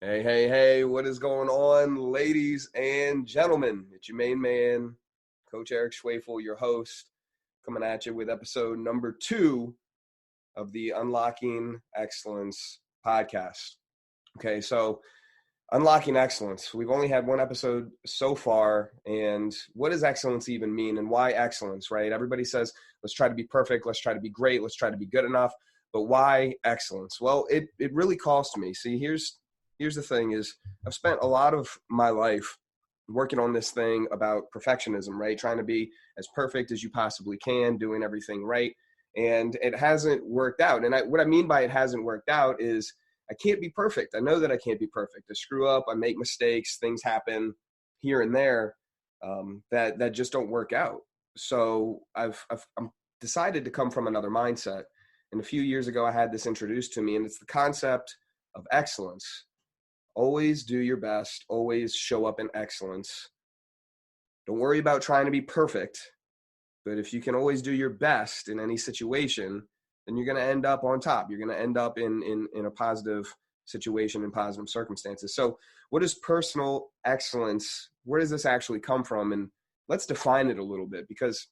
Hey, hey, hey, what is going on, ladies and gentlemen? It's your main man, Coach Eric Schwafel, your host, coming at you with episode number 2 of the Unlocking Excellence podcast. Okay, so Unlocking Excellence. We've only had one episode so far, and what does excellence even mean, and why excellence, right? Everybody says, let's try to be perfect, let's try to be great, let's try to be good enough, but why excellence? Well, it really calls to me. See, here's the thing is I've spent a lot of my life working on this thing about perfectionism, right? Trying to be as perfect as you possibly can, doing everything right. And it hasn't worked out. And what I mean by it hasn't worked out is I can't be perfect. I know that I can't be perfect. I screw up. I make mistakes. Things happen here and there that just don't work out. So I'm decided to come from another mindset. And a few years ago, I had this introduced to me, and it's the concept of excellence. Always do your best. Always show up in excellence. Don't worry about trying to be perfect. But if you can always do your best in any situation, then you're going to end up on top. You're going to end up in a positive situation, in positive circumstances. So what is personal excellence? Where does this actually come from? And let's define it a little bit, because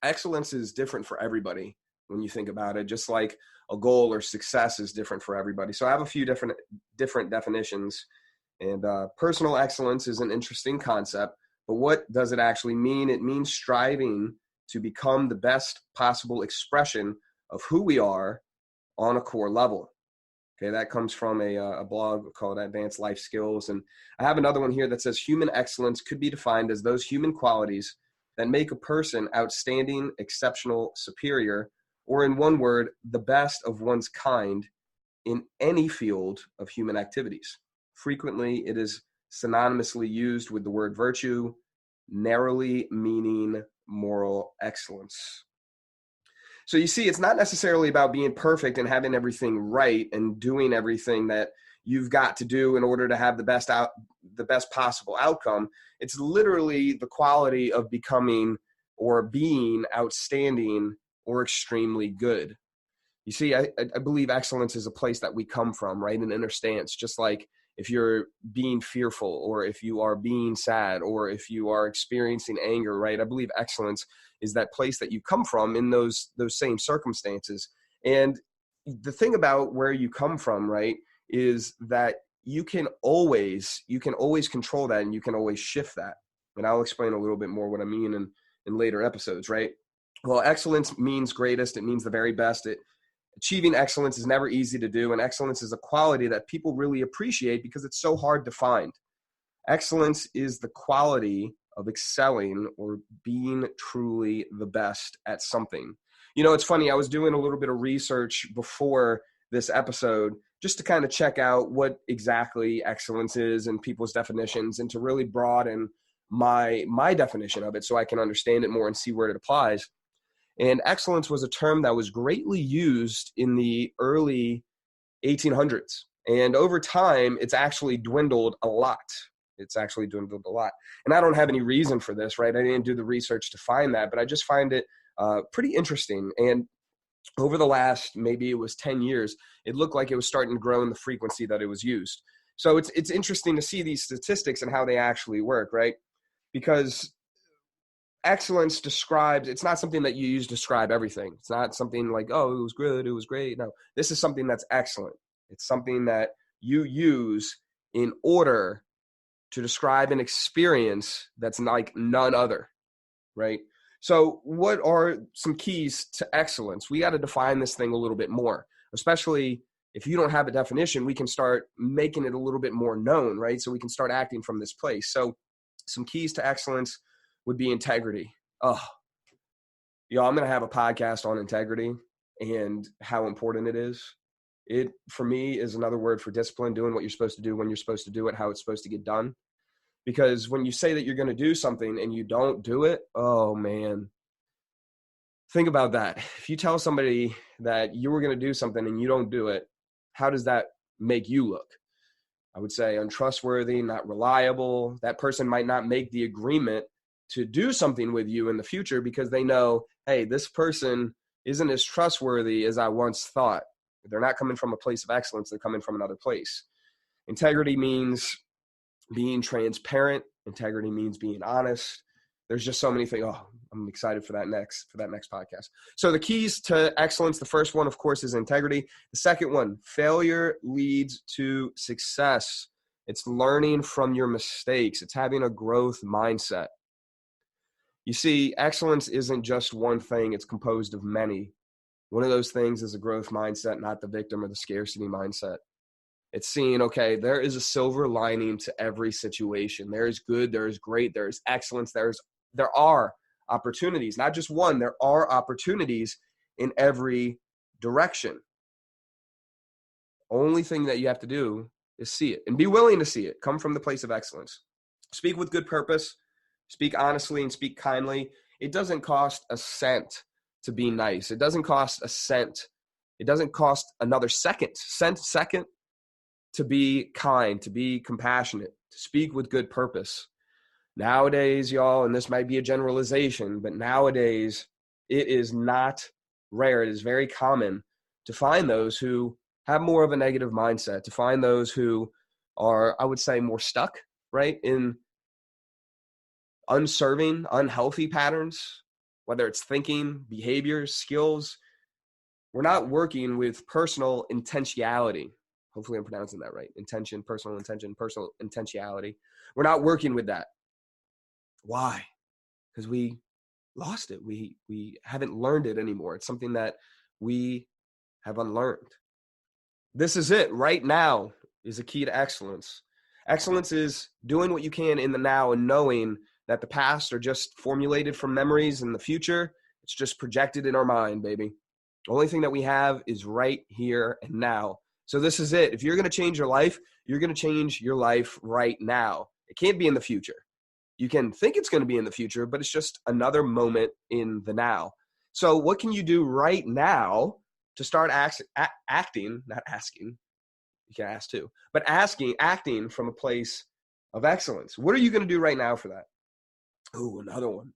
excellence is different for everybody when you think about it, just like a goal or success is different for everybody. So I have a few different definitions, and personal excellence is an interesting concept, but what does it actually mean? It means striving to become the best possible expression of who we are on a core level. Okay, that comes from a blog called Advanced Life Skills. And I have another one here that says human excellence could be defined as those human qualities that make a person outstanding, exceptional, superior, or in one word, the best of one's kind in any field of human activities. Frequently, it is synonymously used with the word virtue, narrowly meaning moral excellence. So you see, it's not necessarily about being perfect and having everything right and doing everything that you've got to do in order to have the best possible outcome. It's literally the quality of becoming or being outstanding or extremely good. You see, I believe excellence is a place that we come from, right? An inner stance, just like if you're being fearful or if you are being sad or if you are experiencing anger, right? I believe excellence is that place that you come from in those same circumstances. And the thing about where you come from, right, is that you can always control that, and you can always shift that. And I'll explain a little bit more what I mean in later episodes, right? Well, excellence means greatest. It means the very best. Achieving excellence is never easy to do, and excellence is a quality that people really appreciate because it's so hard to find. Excellence is the quality of excelling or being truly the best at something. You know, it's funny, I was doing a little bit of research before this episode just to kind of check out what exactly excellence is and people's definitions, and to really broaden my definition of it so I can understand it more and see where it applies. And excellence was a term that was greatly used in the early 1800s. And over time, it's actually dwindled a lot. And I don't have any reason for this, right? I didn't do the research to find that, but I just find it pretty interesting. And over the last, maybe it was 10 years, it looked like it was starting to grow in the frequency that it was used. So it's interesting to see these statistics and how they actually work, right? Because excellence describes, it's not something that you use to describe everything. It's not something like, oh, it was good, it was great. No, this is something that's excellent. It's something that you use in order to describe an experience that's like none other, right? So what are some keys to excellence? We got to define this thing a little bit more, especially if you don't have a definition, we can start making it a little bit more known, right? So we can start acting from this place. So some keys to excellence would be integrity. I'm going to have a podcast on integrity and how important it is. It, for me, is another word for discipline, doing what you're supposed to do when you're supposed to do it, how it's supposed to get done. Because when you say that you're going to do something and you don't do it, oh man, think about that. If you tell somebody that you were going to do something and you don't do it, how does that make you look? I would say untrustworthy, not reliable. That person might not make the agreement to do something with you in the future because they know, hey, this person isn't as trustworthy as I once thought. They're not coming from a place of excellence. They're coming from another place. Integrity means being transparent. Integrity means being honest. There's just so many things. Oh, I'm excited for that next podcast. So the keys to excellence, the first one, of course, is integrity. The second one, failure leads to success. It's learning from your mistakes. It's having a growth mindset. You see, excellence isn't just one thing. It's composed of many. One of those things is a growth mindset, not the victim or the scarcity mindset. It's seeing, okay, there is a silver lining to every situation. There is good, there is great, there is excellence, there are opportunities. Not just one, there are opportunities in every direction. Only thing that you have to do is see it and be willing to see it. Come from the place of excellence. Speak with good purpose. Speak honestly and speak kindly. It doesn't cost a cent to be nice. It doesn't cost a cent. It doesn't cost another second to be kind, to be compassionate, to speak with good purpose. Nowadays, y'all, and this might be a generalization, but nowadays it is not rare. It is very common to find those who have more of a negative mindset, to find those who are, I would say, more stuck, right, in unserving, unhealthy patterns, whether it's thinking, behaviors, skills. We're not working with personal intentionality. Hopefully I'm pronouncing that right. Intention, personal intentionality. We're not working with that. Why? Because we lost it. We haven't learned it anymore. It's something that we have unlearned. This is it. Right now is a key to excellence. Excellence is doing what you can in the now and knowing that the past are just formulated from memories and the future. It's just projected in our mind, baby. The only thing that we have is right here and now. So this is it. If you're going to change your life, you're going to change your life right now. It can't be in the future. You can think it's going to be in the future, but it's just another moment in the now. So what can you do right now to start acting, not asking, you can ask too, but acting from a place of excellence? What are you going to do right now for that? Oh, another one.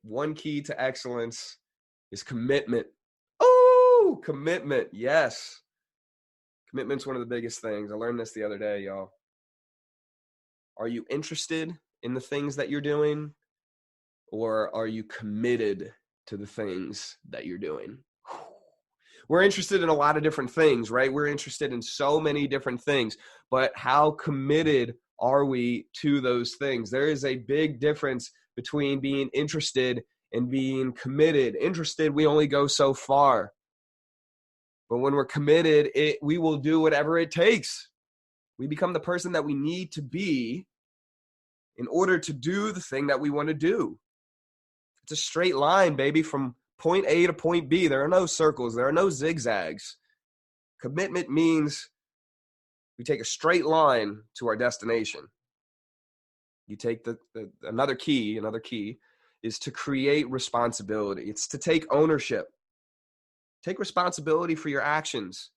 One key to excellence is commitment. Oh, commitment. Yes. Commitment's one of the biggest things. I learned this the other day, y'all. Are you interested in the things that you're doing, or are you committed to the things that you're doing? We're interested in a lot of different things, right? We're interested in so many different things, but how committed are we to those things? There is a big difference between being interested and being committed. Interested, we only go so far. But when we're committed, we will do whatever it takes. We become the person that we need to be in order to do the thing that we want to do. It's a straight line, baby, from point A to point B. There are no circles. There are no zigzags. Commitment means we take a straight line to our destination. You take another key is to create responsibility. It's to take ownership. Take responsibility for your actions.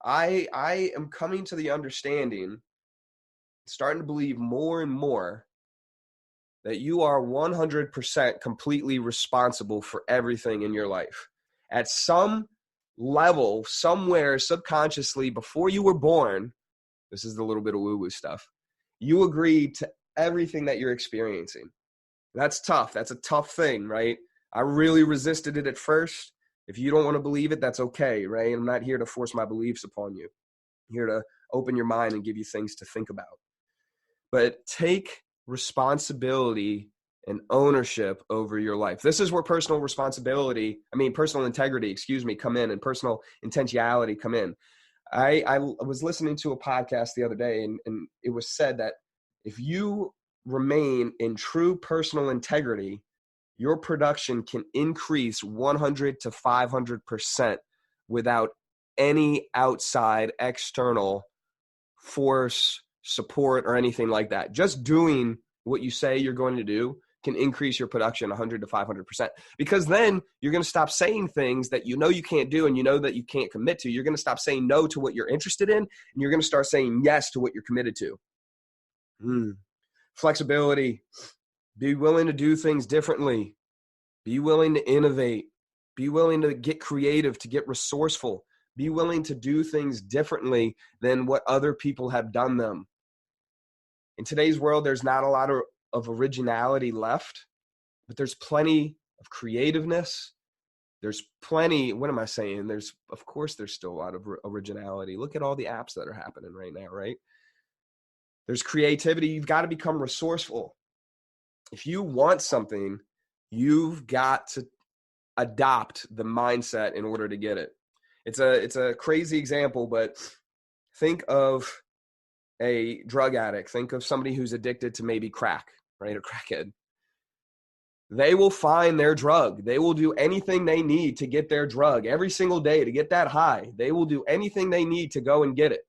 I am coming to the understanding, starting to believe more and more, that you are 100% completely responsible for everything in your life. At some level, somewhere subconsciously, before you were born, this is the little bit of woo-woo stuff, you agreed to everything that you're experiencing. That's tough. That's a tough thing, right? I really resisted it at first. If you don't want to believe it, that's okay, right? I'm not here to force my beliefs upon you. I'm here to open your mind and give you things to think about. But take responsibility and ownership over your life. This is where personal integrity, come in, and personal intentionality come in. I was listening to a podcast the other day, and it was said that if you remain in true personal integrity, your production can increase 100 to 500% without any outside external force, support, or anything like that. Just doing what you say you're going to do can increase your production 100 to 500%, because then you're going to stop saying things that you know you can't do and you know that you can't commit to. You're going to stop saying no to what you're interested in, and you're going to start saying yes to what you're committed to. Flexibility. Be willing to do things differently. Be willing to innovate. Be willing to get creative, to get resourceful. Be willing to do things differently than what other people have done them. In today's world, there's not a lot of originality left, but there's plenty of creativeness. There's plenty, what am I saying? Of course, there's still a lot of originality. Look at all the apps that are happening right now, right? There's creativity. You've got to become resourceful. If you want something, you've got to adopt the mindset in order to get it. It's a crazy example, but think of a drug addict. Think of somebody who's addicted to maybe crack, right? A crackhead. They will find their drug. They will do anything they need to get their drug every single day to get that high. They will do anything they need to go and get it.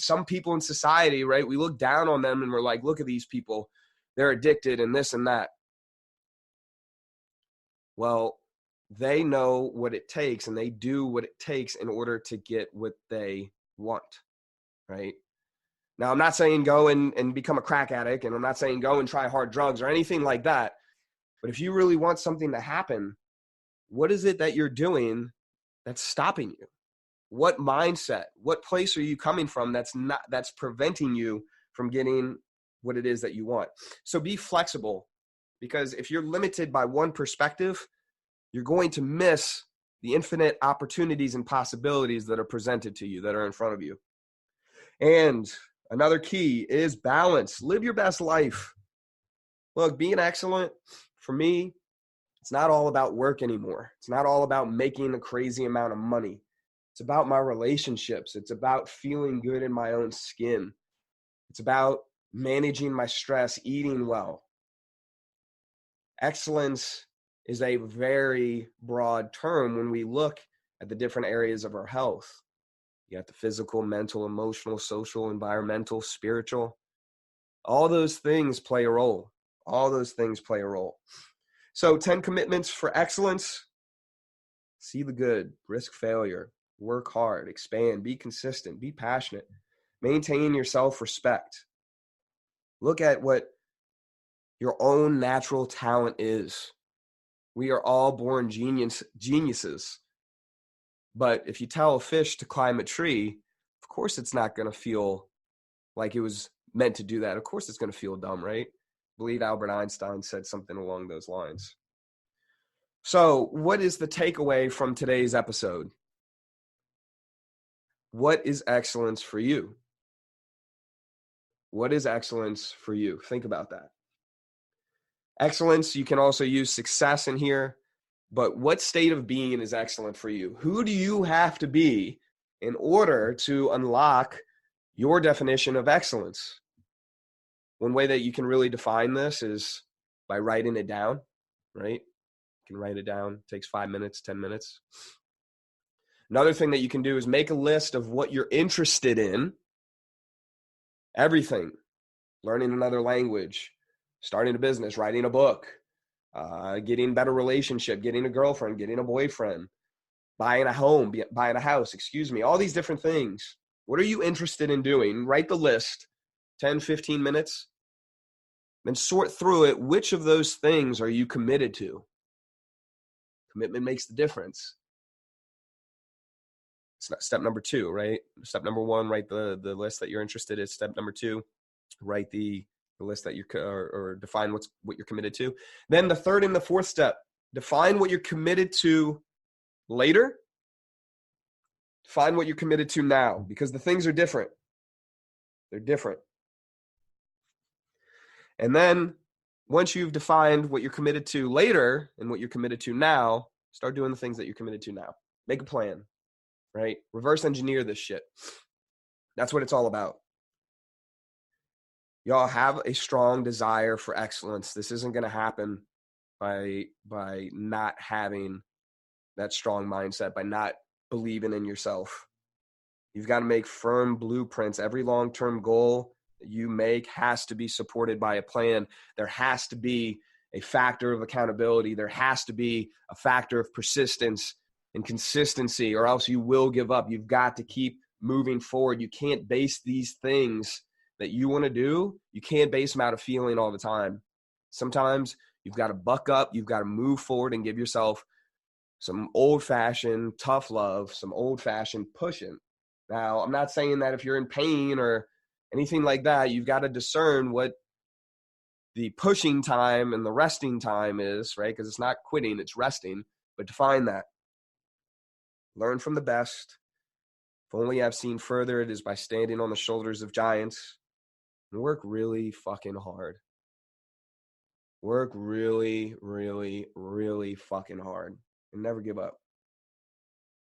Some people in society, right? We look down on them and we're like, look at these people. They're addicted and this and that. Well, they know what it takes and they do what it takes in order to get what they want, right? Now, I'm not saying go and become a crack addict, and I'm not saying go and try hard drugs or anything like that. But if you really want something to happen, what is it that you're doing that's stopping you? What mindset, what place are you coming from that's preventing you from getting what it is that you want? So be flexible, because if you're limited by one perspective, you're going to miss the infinite opportunities and possibilities that are presented to you, that are in front of you. And another key is balance. Live your best life. Look, being excellent, for me, it's not all about work anymore. It's not all about making a crazy amount of money. It's about my relationships. It's about feeling good in my own skin. It's about managing my stress, eating well. Excellence is a very broad term when we look at the different areas of our health. You got the physical, mental, emotional, social, environmental, spiritual. All those things play a role. All those things play a role. So 10 commitments for excellence. See the good, risk failure, work hard, expand, be consistent, be passionate, maintain your self-respect. Look at what your own natural talent is. We are all born geniuses. But if you tell a fish to climb a tree, of course it's not going to feel like it was meant to do that. Of course it's going to feel dumb, right? I believe Albert Einstein said something along those lines. So what is the takeaway from today's episode? What is excellence for you? What is excellence for you? Think about that. Excellence, you can also use success in here, but what state of being is excellent for you? Who do you have to be in order to unlock your definition of excellence? One way that you can really define this is by writing it down, right? You can write it down. It takes 5 minutes, 10 minutes. Another thing that you can do is make a list of what you're interested in. Everything. Learning another language, starting a business, writing a book, getting a better relationship, getting a girlfriend, getting a boyfriend, buying a home, buying a house, all these different things. What are you interested in doing? Write the list, 10, 15 minutes, then sort through it. Which of those things are you committed to? Commitment makes the difference. It's not step number 2, right? Step number 1, write the list that you're interested in. Step number 2, write the list that or define what you're committed to. Then the third and the fourth step, define what you're committed to later. Define what you're committed to now, because the things are different. They're different. And then once you've defined what you're committed to later and what you're committed to now, start doing the things that you're committed to now. Make a plan, right? Reverse engineer this shit. That's what it's all about. Y'all have a strong desire for excellence. This isn't going to happen by not having that strong mindset, by not believing in yourself. You've got to make firm blueprints. Every long-term goal that you make has to be supported by a plan. There has to be a factor of accountability. There has to be a factor of persistence and consistency, or else you will give up. You've got to keep moving forward. You can't base these things that you want to do, you can't base them out of feeling all the time. Sometimes you've got to buck up, you've got to move forward and give yourself some old-fashioned tough love, some old-fashioned pushing. Now, I'm not saying that if you're in pain or anything like that, you've got to discern what the pushing time and the resting time is, right? Because it's not quitting, it's resting. But define that. Learn from the best. If only I've seen further, it is by standing on the shoulders of giants. And work really fucking hard. Work really, really, really fucking hard. And never give up.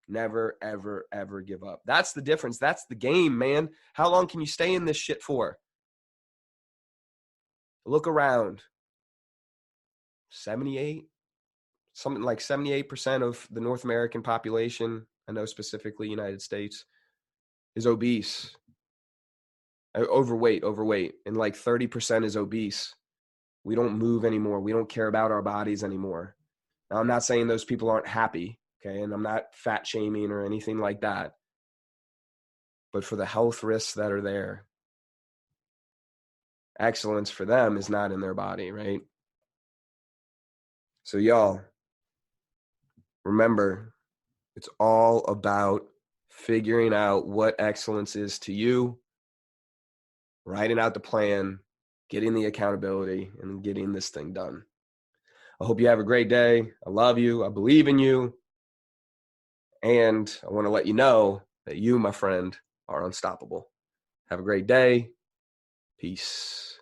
Never, ever, ever give up. That's the difference. That's the game, man. How long can you stay in this shit for? Look around. 78? Something like 78% of the North American population, I know specifically United States, is obese. Overweight. And like 30% is obese. We don't move anymore. We don't care about our bodies anymore. Now, I'm not saying those people aren't happy, okay? And I'm not fat shaming or anything like that. But for the health risks that are there, excellence for them is not in their body, right? So y'all, remember, it's all about figuring out what excellence is to you, writing out the plan, getting the accountability, and getting this thing done. I hope you have a great day. I love you. I believe in you. And I want to let you know that you, my friend, are unstoppable. Have a great day. Peace.